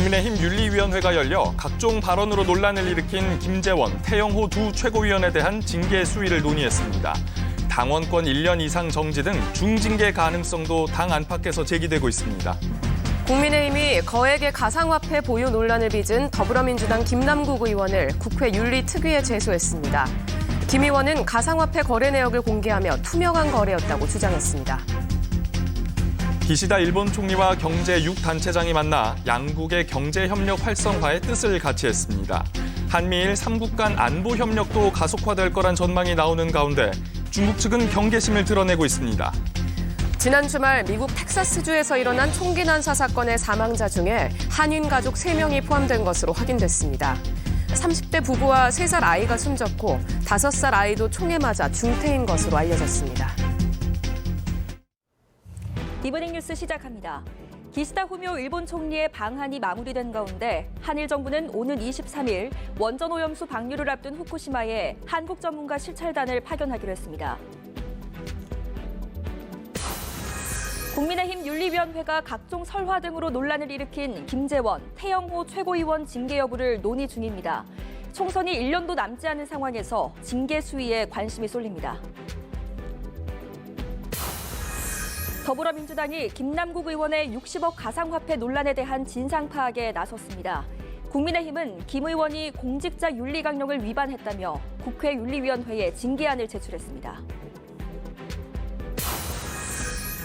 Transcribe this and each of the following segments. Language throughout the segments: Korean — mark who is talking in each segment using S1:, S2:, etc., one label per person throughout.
S1: 국민의힘 윤리위원회가 열려 각종 발언으로 논란을 일으킨 김재원, 태영호 두 최고위원에 대한 징계 수위를 논의했습니다. 당원권 1년 이상 정지 등 중징계 가능성도 당 안팎에서 제기되고 있습니다.
S2: 국민의힘이 거액의 가상화폐 보유 논란을 빚은 더불어민주당 김남국 의원을 국회 윤리특위에 제소했습니다. 김 의원은 가상화폐 거래 내역을 공개하며 투명한 거래였다고 주장했습니다.
S1: 기시다 일본 총리와 경제 6단체장이 만나 양국의 경제협력 활성화의 뜻을 같이 했습니다. 한미일 3국 간 안보 협력도 가속화될 거란 전망이 나오는 가운데 중국 측은 경계심을 드러내고 있습니다.
S2: 지난 주말 미국 텍사스주에서 일어난 총기 난사 사건의 사망자 중에 한인 가족 3명이 포함된 것으로 확인됐습니다. 30대 부부와 3살 아이가 숨졌고 5살 아이도 총에 맞아 중태인 것으로 알려졌습니다.
S3: 이브닝 뉴스 시작합니다. 기시다 후미오 일본 총리의 방한이 마무리된 가운데 한일 정부는 오는 23일 원전 오염수 방류를 앞둔 후쿠시마에 한국 전문가 실찰단을 파견하기로 했습니다. 국민의힘 윤리위원회가 각종 설화 등으로 논란을 일으킨 김재원, 태영호 최고위원 징계 여부를 논의 중입니다. 총선이 1년도 남지 않은 상황에서 징계 수위에 관심이 쏠립니다. 더불어민주당이 김남국 의원의 60억 가상화폐 논란에 대한 진상 파악에 나섰습니다. 국민의힘은 김 의원이 공직자 윤리 강령을 위반했다며 국회 윤리위원회에 징계안을 제출했습니다.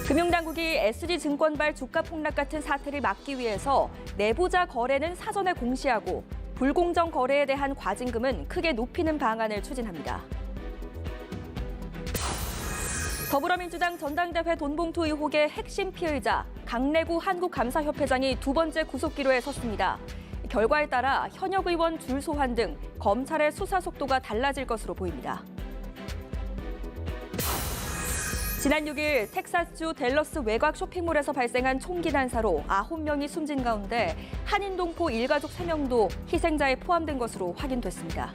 S3: 금융당국이 SG증권발 주가 폭락 같은 사태를 막기 위해서 내부자 거래는 사전에 공시하고 불공정 거래에 대한 과징금은 크게 높이는 방안을 추진합니다. 더불어민주당 전당대회 돈봉투 의혹의 핵심 피의자 강래구 한국감사협회장이 2번째 구속기로에 섰습니다. 결과에 따라 현역 의원 줄 소환 등 검찰의 수사 속도가 달라질 것으로 보입니다. 지난 6일 텍사스주 댈러스 외곽 쇼핑몰에서 발생한 총기 난사로 9명이 숨진 가운데 한인동포 일가족 3명도 희생자에 포함된 것으로 확인됐습니다.